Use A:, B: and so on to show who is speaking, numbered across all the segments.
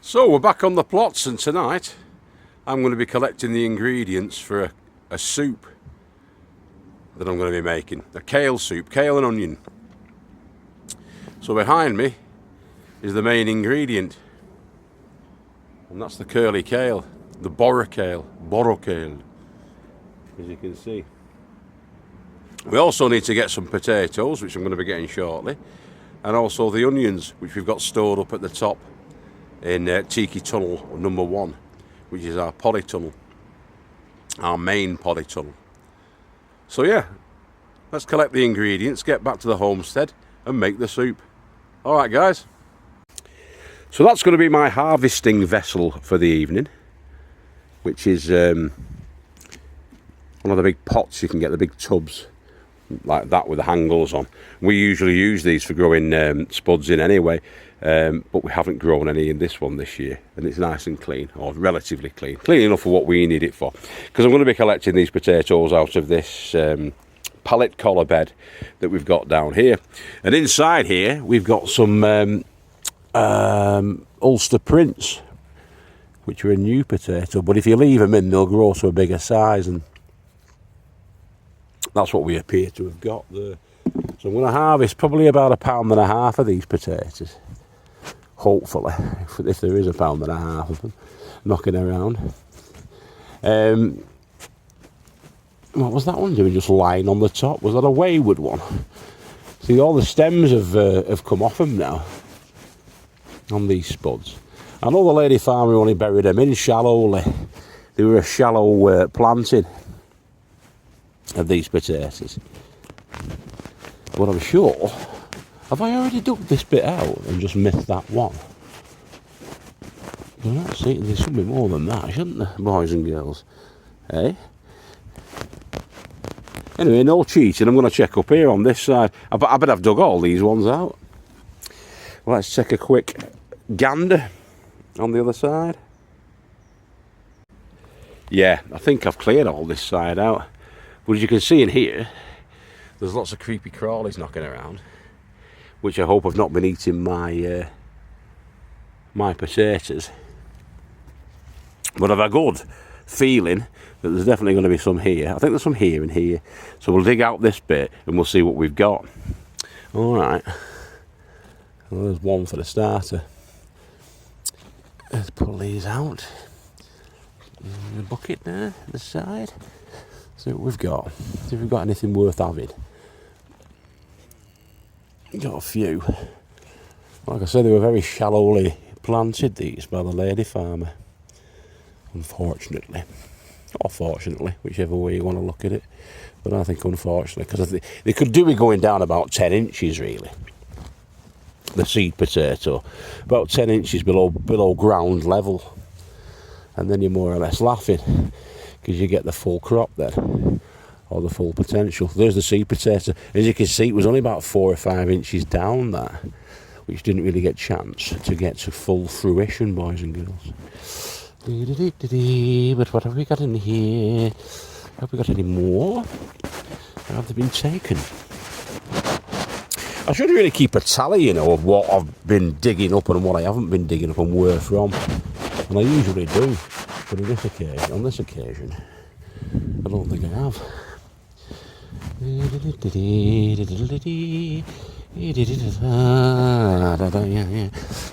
A: So we're back on the plots, and tonight I'm going to be collecting the ingredients for a soup that I'm going to be making. A kale soup, kale and onion. So behind me is the main ingredient, and that's the curly kale, the borrow kale, as you can see. We also need to get some potatoes, which I'm going to be getting shortly, and also the onions, which we've got stored up at the top in Tiki Tunnel number 1, which is our polytunnel, our main polytunnel. So yeah, let's collect the ingredients, get back to the homestead and make the soup. Alright guys, so that's going to be my harvesting vessel for the evening, which is one of the big pots. You can get the big tubs like that with the handles on. We usually use these for growing spuds in anyway, but we haven't grown any in this one this year, and it's nice and clean, or relatively clean enough for what we need it for, because I'm going to be collecting these potatoes out of this pallet collar bed that we've got down here. And inside here we've got some Ulster Prince, which are a new potato, but if you leave them in, they'll grow to a bigger size, and that's what we appear to have got there. So I'm going to harvest probably about 1.5 pounds of these potatoes, hopefully, if there is 1.5 pounds of them knocking around. What was that one doing, just lying on the top? Was that a wayward one? See, all the stems have come off them now on these spuds. I know the lady farmer only buried them in shallowly. They were a shallow planting of these potatoes, but I'm sure, have I already dug this bit out and just missed that one? You're not seeing, there should be more than that, shouldn't there, boys and girls? Eh? Anyway, no cheating. I'm going to check up here on this side. I bet I've dug all these ones out. Let's take a quick gander on the other side. Yeah, I think I've cleared all this side out. But as you can see in here, there's lots of creepy crawlies knocking around, which I hope have not been eating my my potatoes. But I've a good feeling that there's definitely going to be some here. I think there's some here and here. So we'll dig out this bit and we'll see what we've got. Alright. Well, there's one for the starter. Let's pull these out. The bucket there, the side. See what we've got. See if we've got anything worth having. Got a few. Like I said, they were very shallowly planted, these, by the lady farmer. Unfortunately. Or fortunately, whichever way you want to look at it. But I think unfortunately, because they could do with going down about 10 inches really. The seed potato. About 10 inches below ground level. And then you're more or less laughing, because you get the full crop then, or the full potential. There's the seed potato. As you can see, it was only about 4 or 5 inches down there, which didn't really get a chance to get to full fruition, boys and girls. But what have we got in here? Have we got any more? Or have they been taken? I should really keep a tally, you know, of what I've been digging up and what I haven't been digging up and where from. And I usually do. But on this occasion, I don't think I have.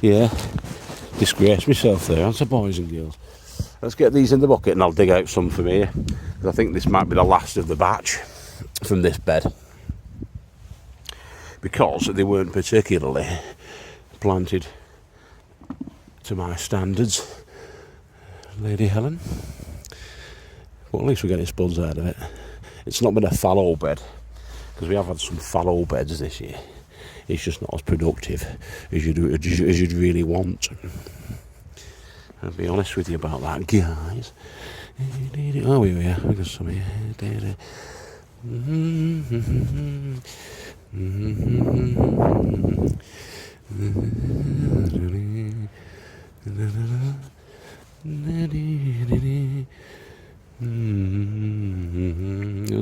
A: Yeah. Disgrace myself there, aren't I, boys and girls? Let's get these in the bucket and I'll dig out some from here. Because I think this might be the last of the batch from this bed. Because they weren't particularly planted to my standards, Lady Helen. But at least we're getting spuds out of it. It's not been a fallow bed, because we have had some fallow beds this year. It's just not as productive as you'd really want. I'll be honest with you about that, guys. Oh, we got some here. There's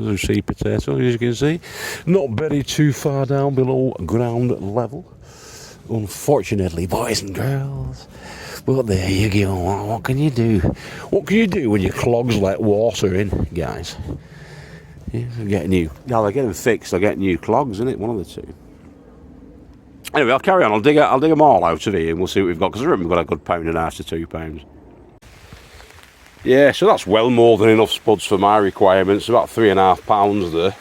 A: a seed potato, as you can see, not buried too far down below ground level. Unfortunately, boys and girls. But there you go. What can you do? What can you do when your clogs let water in, guys? Yeah, get new. Yeah, they'll get them fixed. They'll get new clogs, isn't it? One of the two. Anyway, I'll carry on. I'll dig them all out of here, and we'll see what we've got. Because I reckon we've got a good £1.5 to £2. Yeah, so that's well more than enough spuds for my requirements. About £3.5 there.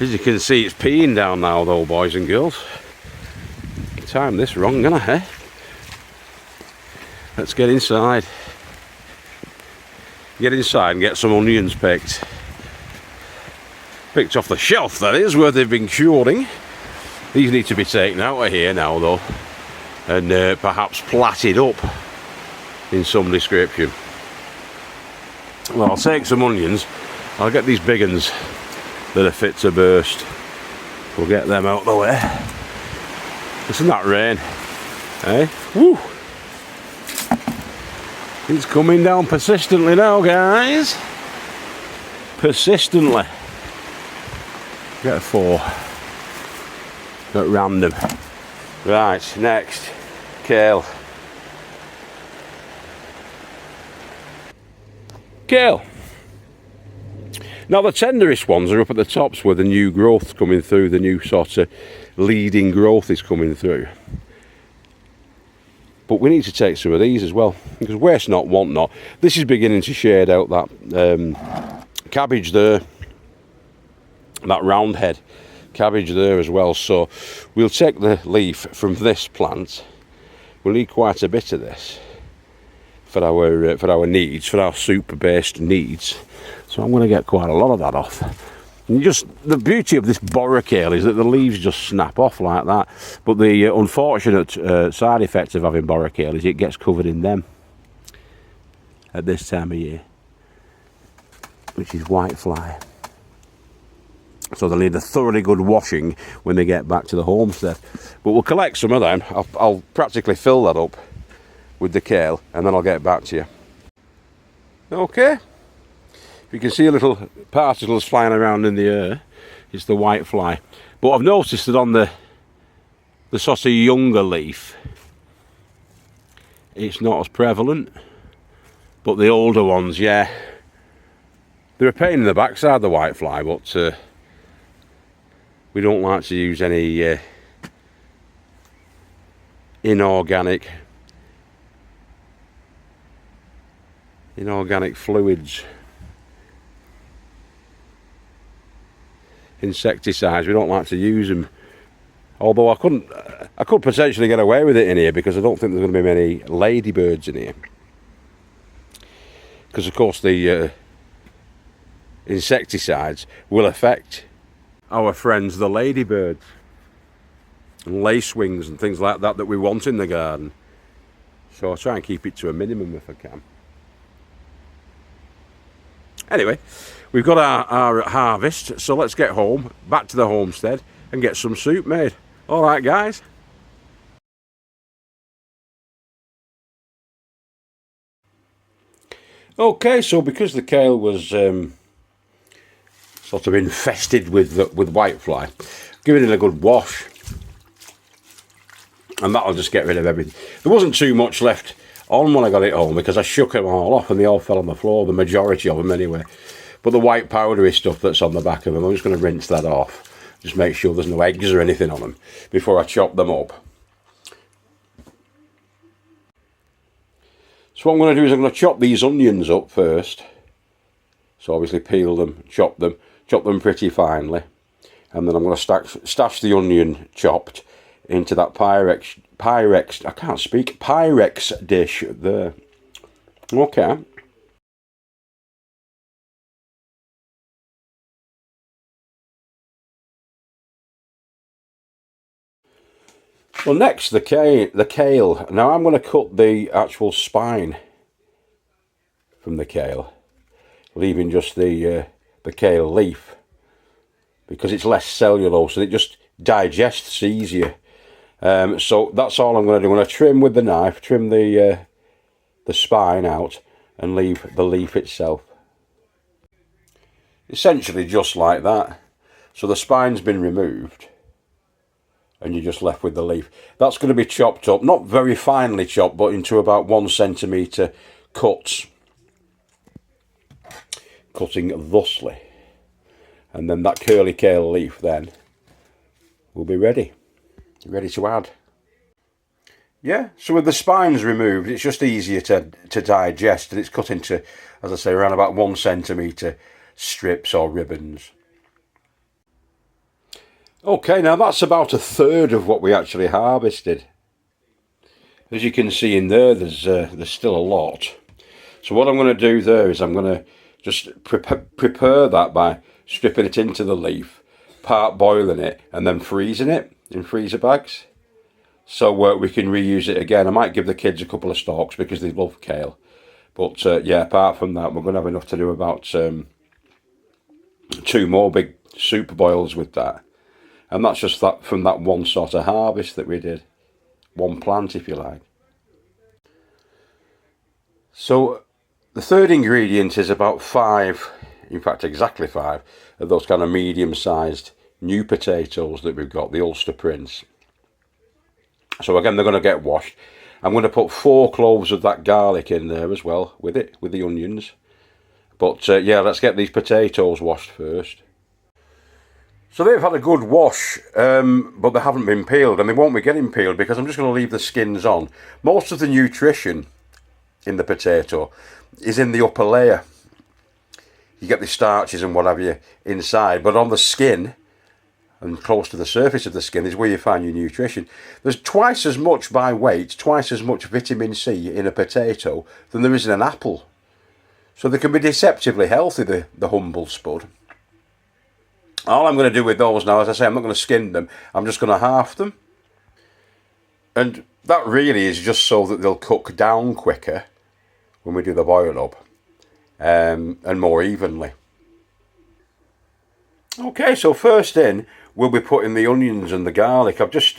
A: As you can see, it's peeing down now, though, boys and girls. Time this wrong, gonna, eh? Let's get inside. Get inside and get some onions picked. Picked off the shelf, that is, where they've been curing. These need to be taken out of here now, though, and perhaps platted up in some description. Well, I'll take some onions. I'll get these big uns that are fit to burst. We'll get them out of the way. Listen to that rain, eh? Woo! It's coming down persistently now, guys. Persistently. Get a 4. At random. Right, next. Kale. Kale. Now the tenderest ones are up at the tops where the new growth's coming through, the new sort of leading growth is coming through. But we need to take some of these as well, because waste not, want not. This is beginning to shade out that cabbage there, that round head cabbage there as well. So we'll take the leaf from this plant. We'll need quite a bit of this for our needs, for our soup-based needs. So I'm going to get quite a lot of that off. And just the beauty of this Bora kale is that the leaves just snap off like that. But the unfortunate side effect of having Bora kale is it gets covered in them at this time of year, which is whitefly. So they'll need a thoroughly good washing when they get back to the homestead. But we'll collect some of them. I'll practically fill that up with the kale, and then I'll get back to you. Okay. You can see little particles flying around in the air. It's the whitefly. But I've noticed that on the sort of younger leaf, it's not as prevalent. But the older ones, yeah, they're a pain in the backside, the whitefly. But we don't like to use any inorganic fluids. Insecticides, we don't like to use them. Although I could potentially get away with it in here, because I don't think there's going to be many ladybirds in here. Because of course the insecticides will affect our friends the ladybirds and lacewings and things like that we want in the garden. So I try and keep it to a minimum if I can. Anyway, we've got our harvest, so let's get home, back to the homestead, and get some soup made. All right, guys. Okay, so because the kale was sort of infested with whitefly, give it a good wash, and that'll just get rid of everything. There wasn't too much left on when I got it home, because I shook them all off and they all fell on the floor, the majority of them anyway. But the white powdery stuff that's on the back of them, I'm just going to rinse that off. Just make sure there's no eggs or anything on them before I chop them up. So what I'm going to do is I'm going to chop these onions up first. So obviously peel them, chop them pretty finely. And then I'm going to stash the onion chopped into that Pyrex, I can't speak, Pyrex dish there. Okay. Well, next the kale. Now I'm going to cut the actual spine from the kale, leaving just the kale leaf, because it's less cellulose and it just digests easier. So that's all I'm going to do. I'm going to trim with the knife, trim the spine out, and leave the leaf itself. Essentially just like that. So the spine's been removed, and you're just left with the leaf. That's going to be chopped up, not very finely chopped, but into about 1 centimetre cuts, cutting thusly. And then that curly kale leaf then will be ready to add. Yeah, so with the spines removed, it's just easier to digest, and it's cut into, as I say, around about 1 centimetre strips or ribbons. Okay, now that's about 1/3 of what we actually harvested. As you can see in there, there's still a lot. So what I'm going to do there is I'm going to just prepare that by stripping it into the leaf, part boiling it, and then freezing it in freezer bags. So we can reuse it again. I might give the kids a couple of stalks because they love kale. But yeah, apart from that, we're going to have enough to do about 2 more big soup boils with that. And that's just that from that one sort of harvest that we did. One plant, if you like. So the third ingredient is about 5, in fact exactly 5, of those kind of medium-sized new potatoes that we've got, the Ulster Prince. So again, they're going to get washed. I'm going to put 4 cloves of that garlic in there as well with it, with the onions. But yeah, let's get these potatoes washed first. So they've had a good wash, but they haven't been peeled, and they won't be getting peeled because I'm just going to leave the skins on. Most of the nutrition in the potato is in the upper layer. You get the starches and what have you inside, but on the skin and close to the surface of the skin is where you find your nutrition. There's twice as much by weight, twice as much vitamin C in a potato than there is in an apple. So they can be deceptively healthy, the humble spud. All I'm going to do with those now, as I say, I'm not going to skin them. I'm just going to half them. And that really is just so that they'll cook down quicker when we do the boil up, and more evenly. Okay, so first in, we'll be putting the onions and the garlic. I've just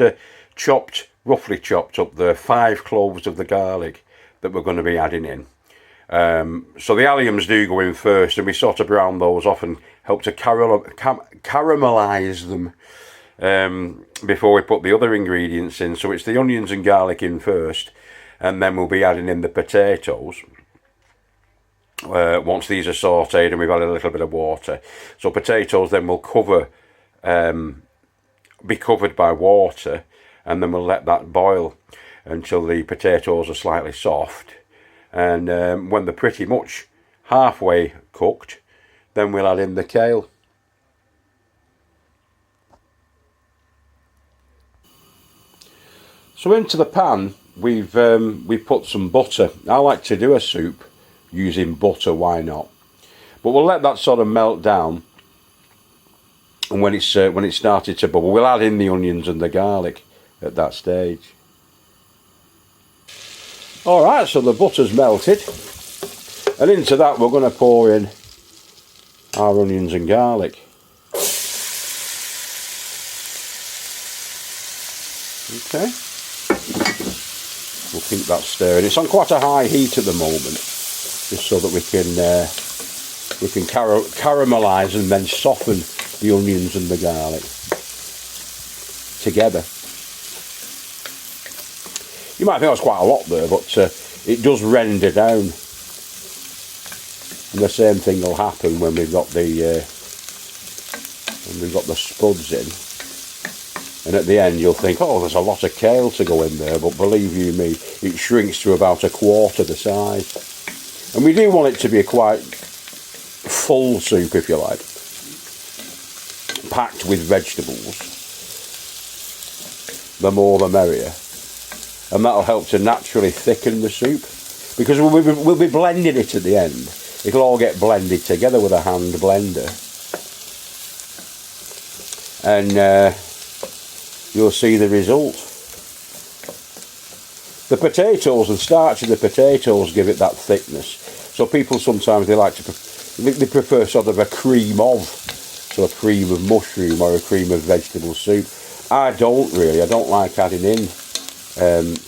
A: roughly chopped up the 5 cloves of the garlic that we're going to be adding in. So the alliums do go in first, and we sort of brown those off and help to caramelise them before we put the other ingredients in. So it's the onions and garlic in first, and then we'll be adding in the potatoes once these are sautéed and we've added a little bit of water. So potatoes then will be covered by water, and then we'll let that boil until the potatoes are slightly soft. And when they're pretty much halfway cooked, then we'll add in the kale. So into the pan we've put some butter. I like to do a soup using butter, why not? But we'll let that sort of melt down, and when it's started to bubble, we'll add in the onions and the garlic at that stage. Alright, so the butter's melted, and into that we're going to pour in our onions and garlic. Okay, we'll keep that stirring. It's on quite a high heat at the moment, just so that we can caramelise and then soften the onions and the garlic together. You might think that's quite a lot there, but it does render down. And the same thing will happen when we've got the spuds in. And at the end you'll think, oh, there's a lot of kale to go in there, but believe you me, it shrinks to about 1/4 the size. And we do want it to be a quite full soup, if you like, packed with vegetables. The more the merrier. And that'll help to naturally thicken the soup, because we'll be blending it at the end. It'll all get blended together with a hand blender, and you'll see the result. The potatoes and starch in the potatoes give it that thickness. So people sometimes they prefer sort of a cream of, so a cream of mushroom or a cream of vegetable soup. I don't really. I don't like adding in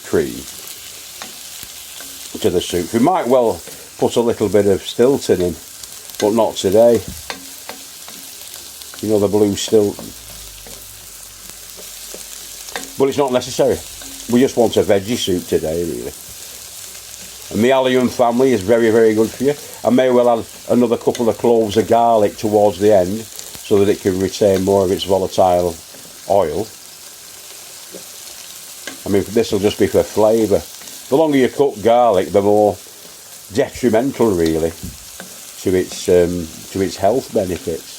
A: cream to the soup. We might well put a little bit of Stilton in, but not today. You know, the blue Stilton. but it's not necessary. We just want a veggie soup today, really. And the allium family is very, very good for you. I may well add another couple of cloves of garlic towards the end so that it can retain more of its volatile oil. I mean, this will just be for flavour. The longer you cook garlic, the more detrimental, really, to its health benefits.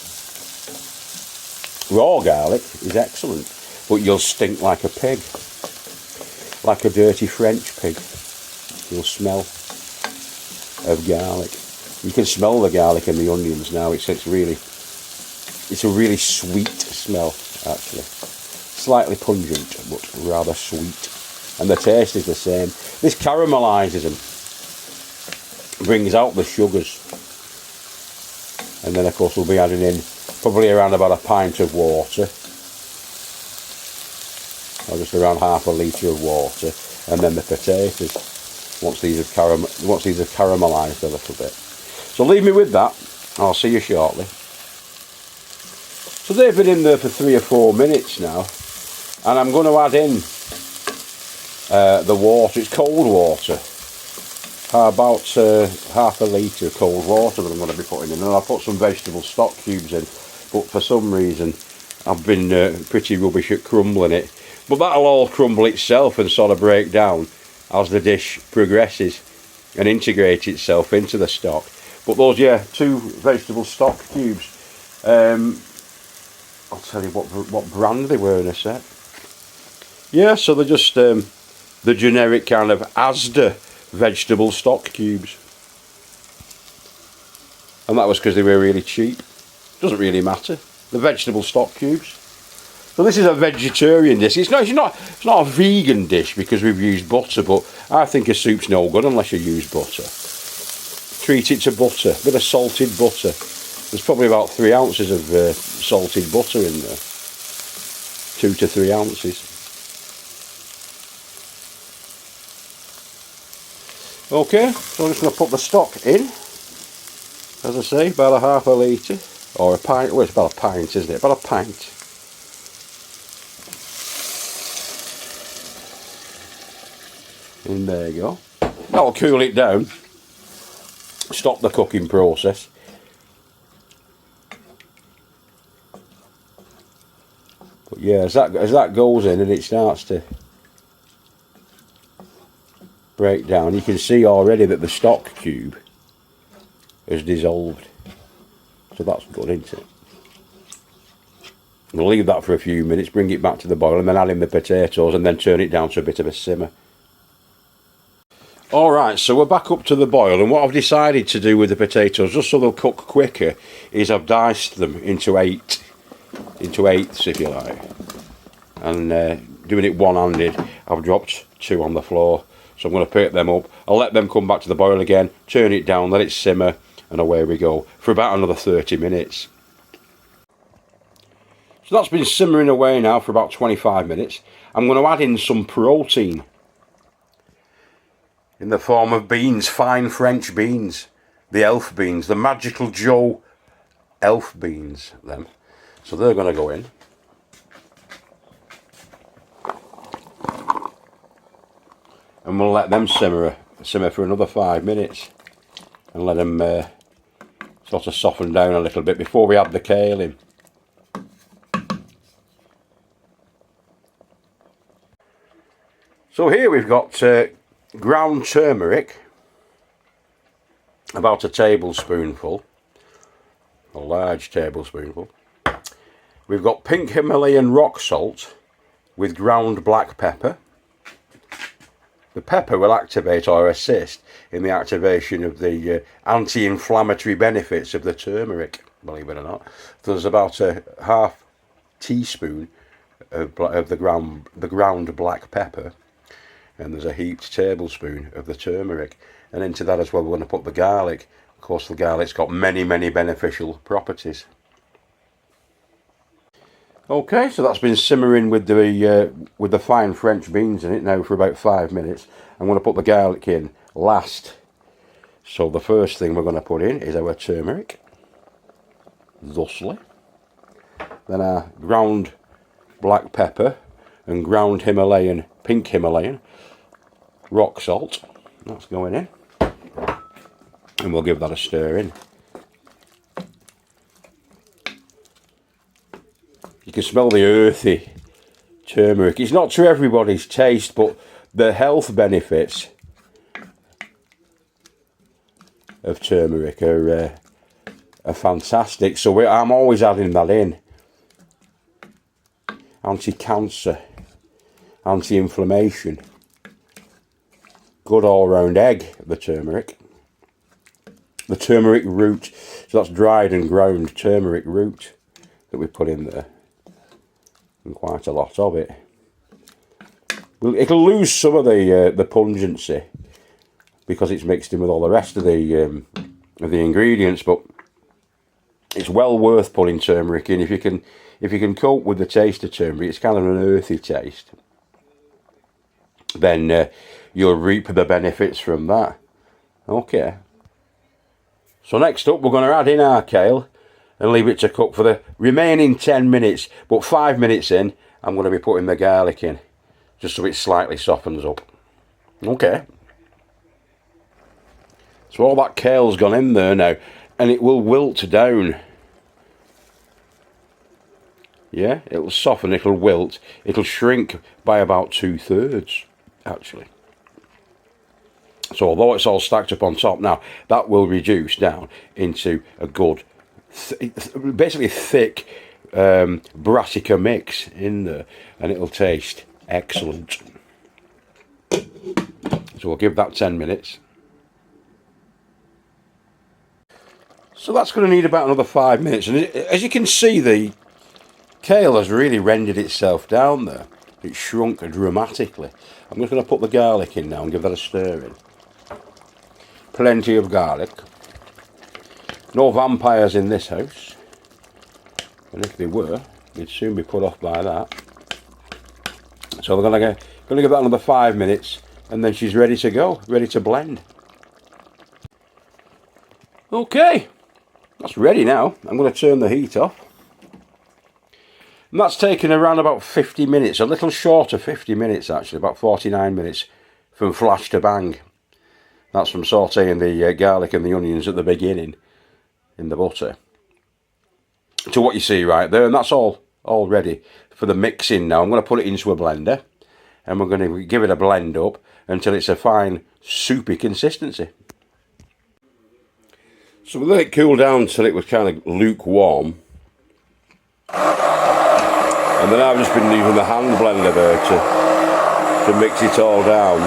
A: Raw garlic is excellent, but you'll stink like a pig, like a dirty French pig. You'll smell of garlic. You can smell the garlic and the onions now. It's a really sweet smell, actually. Slightly pungent, but rather sweet. And the taste is the same. This caramelises them, brings out the sugars. And then, of course, we'll be adding in probably around about a pint of water. Or just around half a litre of water. And then the potatoes, once these have caramelised a little bit. So leave me with that. I'll see you shortly. So they've been in there for 3 or 4 minutes now. And I'm going to add in the water. It's cold water. About half a litre of cold water that I'm going to be putting in. And I'll put some vegetable stock cubes in. But for some reason, I've been pretty rubbish at crumbling it. But that'll all crumble itself and sort of break down as the dish progresses and integrate itself into the stock. But those, 2 vegetable stock cubes. I'll tell you what brand they were in a sec. Yeah, so they're just the generic kind of Asda vegetable stock cubes. And that was because they were really cheap. Doesn't really matter. The vegetable stock cubes. So this is a vegetarian dish. It's not a vegan dish because we've used butter, but I think a soup's no good unless you use butter. Treat it to butter, a bit of salted butter. There's probably about 3 ounces of salted butter in there. 2 to 3 ounces. Okay, so I'm just going to put the stock in. As I say, about a half a litre. Or a pint. Well, it's about a pint, isn't it? About a pint. And there you go. That'll cool it down. Stop the cooking process. But yeah, as that goes in and it starts to break down, you can see already that the stock cube has dissolved. So that's good, isn't it? We'll leave that for a few minutes, bring it back to the boil, and then add in the potatoes and then turn it down to a bit of a simmer. Alright, so we're back up to the boil, and what I've decided to do with the potatoes, just so they'll cook quicker, is I've diced them into eighths, if you like. And doing it one-handed, I've dropped 2 on the floor. So I'm going to pick them up. I'll let them come back to the boil again, turn it down, let it simmer, and away we go for about another 30 minutes. So that's been simmering away now for about 25 minutes. I'm going to add in some protein in the form of beans, fine French beans, the elf beans, the Magical Joe elf beans, them. So they're going to go in. And we'll let them simmer for another 5 minutes and let them sort of soften down a little bit before we add the kale in. So here we've got ground turmeric, about a tablespoonful, a large tablespoonful. We've got pink Himalayan rock salt with ground black pepper. The pepper will activate or assist in the activation of the anti-inflammatory benefits of the turmeric, believe it or not. There's about a half teaspoon of the ground black pepper, and there's a heaped tablespoon of the turmeric. And into that as well, we're going to put the garlic. Of course, the garlic's got many, many beneficial properties. Okay, so that's been simmering with the fine French beans in it now for about 5 minutes. I'm going to put the garlic in last. So the first thing we're going to put in is our turmeric, thusly. Then our ground black pepper, and ground Himalayan, pink Himalayan rock salt. That's going in. And we'll give that a stir in. You can smell the earthy turmeric. It's not to everybody's taste, but the health benefits of turmeric are fantastic. So I'm always adding that in. Anti-cancer, anti-inflammation. Good all-round egg, the turmeric. The turmeric root, so that's dried and ground turmeric root that we put in there. And quite a lot of it. Well, it'll lose some of the pungency because it's mixed in with all the rest of the ingredients, but it's well worth putting turmeric in if you can cope with the taste of turmeric. It's kind of an earthy taste. Then you'll reap the benefits from that. Okay. So next up, we're going to add in our kale and leave it to cook for the remaining 10 minutes. But 5 minutes in, I'm going to be putting the garlic in, just so it slightly softens up. Okay. So all that kale's gone in there now, and it will wilt down. Yeah, it'll soften, it'll wilt, it'll shrink by about 2/3, actually. So although it's all stacked up on top now, that will reduce down into a good, basically thick brassica mix in there, and it'll taste excellent. So we'll give that 10 minutes. So that's going to need about another 5 minutes, and as you can see, the kale has really rendered itself down there. It's shrunk dramatically. I'm just going to put the garlic in now and give that a stir in. Plenty of garlic. No vampires in this house. And if they were, they'd soon be put off by that. So we're going to give that another 5 minutes, and then she's ready to go, ready to blend. Okay, that's ready now. I'm going to turn the heat off. And that's taken around about 50 minutes, a little short of 50 minutes actually, about 49 minutes from flash to bang. That's from sautéing the garlic and the onions at the beginning in the butter to what you see right there, and that's all ready for the mixing now. I'm going to put it into a blender and we're going to give it a blend up until it's a fine soupy consistency. So we let it cool down until it was kind of lukewarm, and then I've just been using the hand blender there to mix it all down.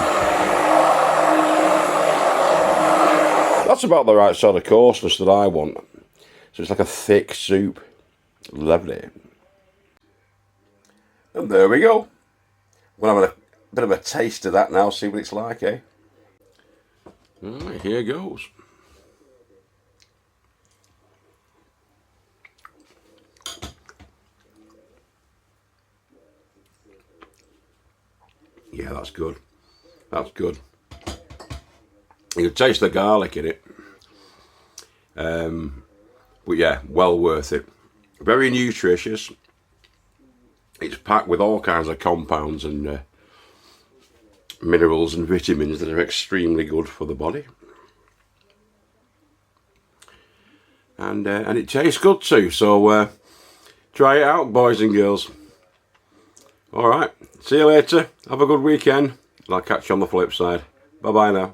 A: That's about the right sort of coarseness that I want. So it's like a thick soup. Lovely. And there we go. I'm going to have a bit of a taste of that now, see what it's like, eh? Alright, here goes. Yeah, that's good. That's good. You can taste the garlic in it. But yeah, well worth it. Very nutritious. It's packed with all kinds of compounds and minerals and vitamins that are extremely good for the body. And it tastes good too. So try it out, boys and girls. Alright, see you later. Have a good weekend. And I'll catch you on the flip side. Bye bye now.